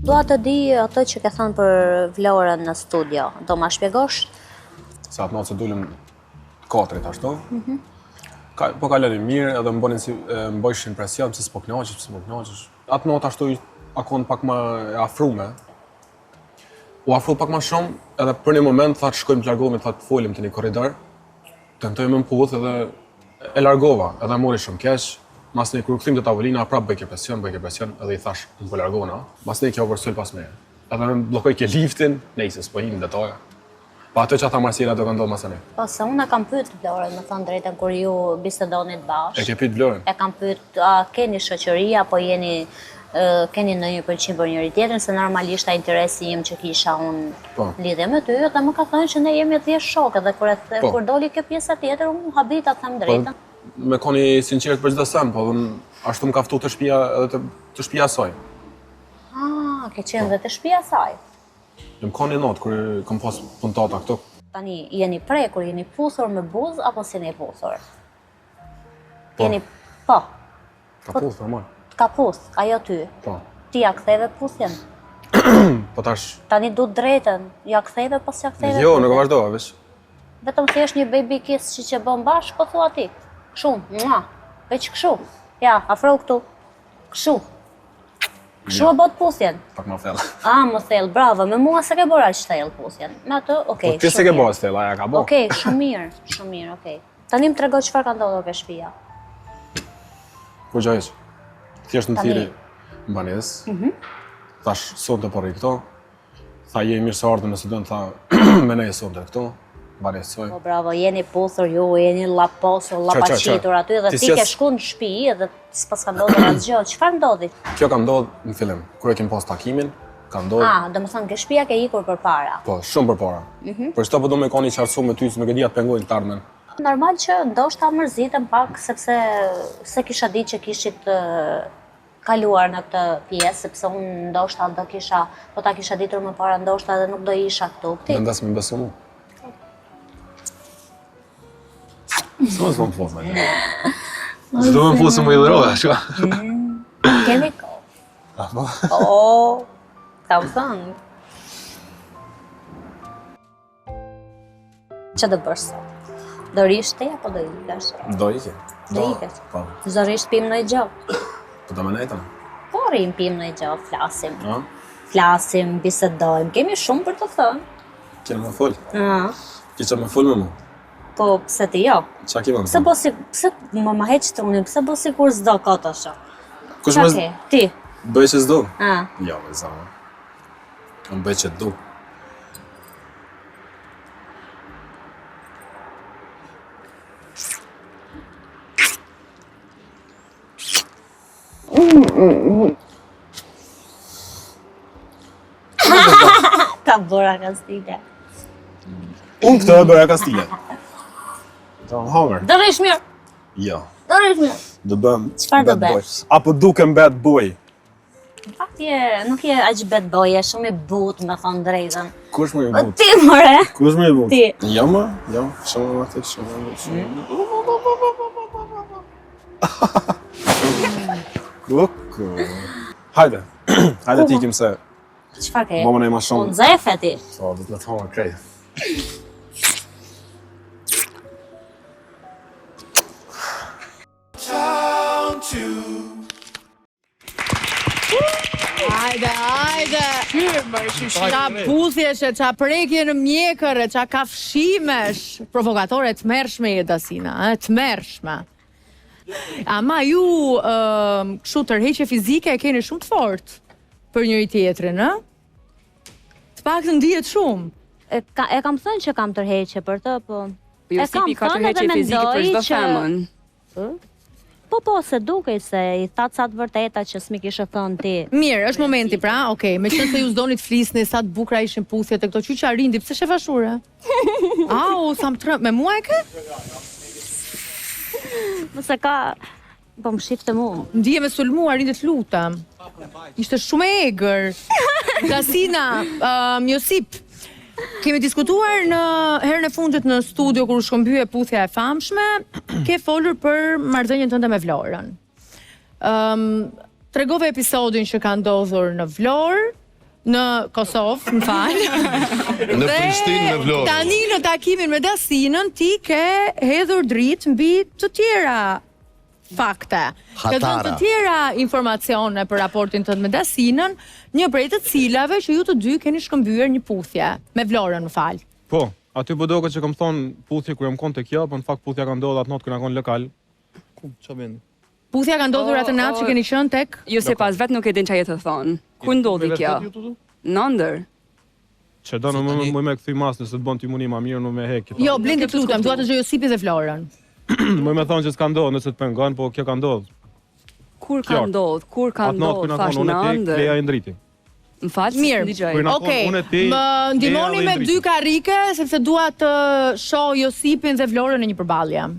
Dua të di atë që ke thënë për Vlorën në studio. Do ma shpjegosh? Se atë natë se dulem 4 ashtu. Po kaloni mirë edhe më bojshin presion, pse s'po knaqesh. Atë natë ashtu akon pak më e afrume. U afru pak më shumë, edhe për një moment thatë shkojmë të largohemi, thatë folim të një korridor. Tentoj me m'puth edhe e largova, edhe mori shumë keq. Mas ne kur u kthim te tavolina, prap bëj ke presion, edhe i thash, më po largona. Mas ne kjo vërsul pas meje. Edhe më bllokoj ke liftin, nejse, s'po him detaje. Pa atë që ata Marsiela do kanë ndodhur mas ne. Po se unë kam pyet Vlorën, më thënë drejtën kur ju bisedonit bashkë. E ke pyet Vlorën? E kam pyet, a keni shoqëri apo keni ndonjë përqim për njëri tjetrin, se normalisht interesi im që kisha unë lidhje me ty, dhe më ka thënë që ne jemi thjesht shokë, dhe kur doli kjo pjesa tjetër, unë habita të them drejtën. Me koni sinqert për çdo sem, po ashtu më ka ftuar të shtëpia edhe të shtëpia saj. Ke qenë dhe të shtëpia saj. Më koni natë kur kam pas puntata këtu. Tani jeni prekur, jeni puthur me buzë apo s'jeni puthur? Jeni po. Ka puth normal. Ka puth, ajo ty. Po. Ti ja ktheve puthjen. Po tash. Tani du drejtën, ja ktheve pas ja ktheve. Jo, nuk e vazhdova veç. Vetëm thjesht një baby kiss që bën bashkë, po thua ti. Kështu, veç kështu. Ja, afro këtu. Kështu. Kështu e bot puthjen. Pak më thellë. Më thellë, bravo. Me mua se ke bërë aq thellë puthjen. Me atë, okej. Po ti se ke bërë thellë, aja ka bërë. Okej, shumë mirë, okej. Tani më trego çfarë ka ndodhur ke shtëpia. Po gjajsh. Thjesht më thiri mbanesë. Thash sonte po rri këto. Tha je mirë se ardhëm nëse do të tha me ne sonte këto. Mbanesoj. Po bravo, jeni puthur ju, jeni laposur, lapaqitur aty dhe ti ke shku në shtëpi dhe s'pas ka ndodhur asgjë. Çfarë ndodhi? Kjo ka ndodhur në fillim, kur e kem pas takimin, ka ndodhur. Domethënë ke shtëpia ke ikur përpara. Po, shumë përpara. Por çto po do me koni qartësu me ty, se nuk e di atë pengojnë të ardhmen. Normal që ndoshta mërzitëm pak sepse se kisha ditë që kishit kaluar në këtë pjesë, sepse unë ndoshta do kisha, po ta kisha ditur më para ndoshta edhe nuk do isha këtu. Vendas me besu mu. S'ma s'ma më fosë me një. Së do me më fosë më i dhërove, shka. Kemi kohë. Apo? Kam thënë. Që do bërë sot? Do rish ti apo do ikesh? Do ike. Do ikesh? Po. Zërisht pim në i gjotë? Po da me nejtën? Po rrim pim në i gjotë, flasim. Flasim, bisedojmë, kemi shumë për të thënë. Kene me full? Kisha me full me mu? Po, pse ti jo? Qa ki me më? Pse më heq trunin, pse bo si kur s'do këtë është? Kush me... Ti? Bëj që s'do? Jo, me zama. Më bëj që t'du. Ta bëra kastile. Unë këtë e bëra kastile. Ta më hamër. Do rish mirë? Jo. Do rish mirë? Do bëm Çfarë do bësh? Apo duke bad boy. Në fakt nuk je aq bad boy, je shumë i butë, me thonë drejtën. Kush më i butë? Ti more? Kush më i butë? Ti. Jo më, jo. Shumë më atë, shumë Kuku. Hajde. Hajde ti kim se. Çfarë ke? Mamën e ma shumë. Unë zefe ti. Po, do të thonë krejt. Hajde. Qa puthjeshe, qa prekje në mjekër, qa kafshimesh. Provokatore të mërshme e Dasina, të mërshme. Ama ju kështu tërheqje fizike e keni shumë të fort për njëri tjetrin, Të pak të ndihet shumë. E kam thënë që kam tërheqje për të, po... Jo si ka tërheqje fizike për çdo femën. Po, se dukej se i thatë sa të vërteta që s'mi kishe thënë ti. Mirë, është momenti pra, okej, me qënë se ju s'doni të flisni, sa të bukra ishin puthjet e këto qyqa rindi, pse she fashura? Sa më trëmë, me mua e ke? Mëse ka... Po më shifte mu. Ndije me sulmua, rindit lutam. Ishte shumë e egër. Dasina, Josip, Kemi diskutuar në herën e fundit në studio kur u shkëmbye puthja e famshme, ke folur për marrëdhënien tënde me Vlorën. Tregove episodin që ka ndodhur në Vlorë, në Kosovë, më fal. Në Prishtinë në Vlorë. Tani në takimin me Dasinën ti ke hedhur dritë mbi të tjera fakte. Ke dhënë të tjera informacione për raportin tënd me Dasinën, një prej të cilave që ju të dy keni shkëmbyer një puthje me Vlorën, më fal. Po, aty po doket që kam thonë puthje kur jam kon tek kjo, po në fakt puthja ka ndodhur atë natë kur na kon lokal. Ku ç'a bën? Puthja ka ndodhur atë natë që keni qenë tek. Jo se pas vet nuk e din çfarë të thon. Ku ndodhi kjo? Në ndër. Që do në më me këthy mas nëse të bën ti muni ma mirë, në me hek. Jo, Blendi të lutem, dua të gjej Josipi dhe Florën. Më me thonë që s'ka ndodhur nëse të pengon, po kjo ka ndodhur. Kur ka ndodhur? Kur ka ndodhur? Thash në ndër. Leja e ndriti. Më fal, mirë. Okej. Më ndihmoni me dy karrike sepse dua të shoh Josipin dhe Florën në një përballje.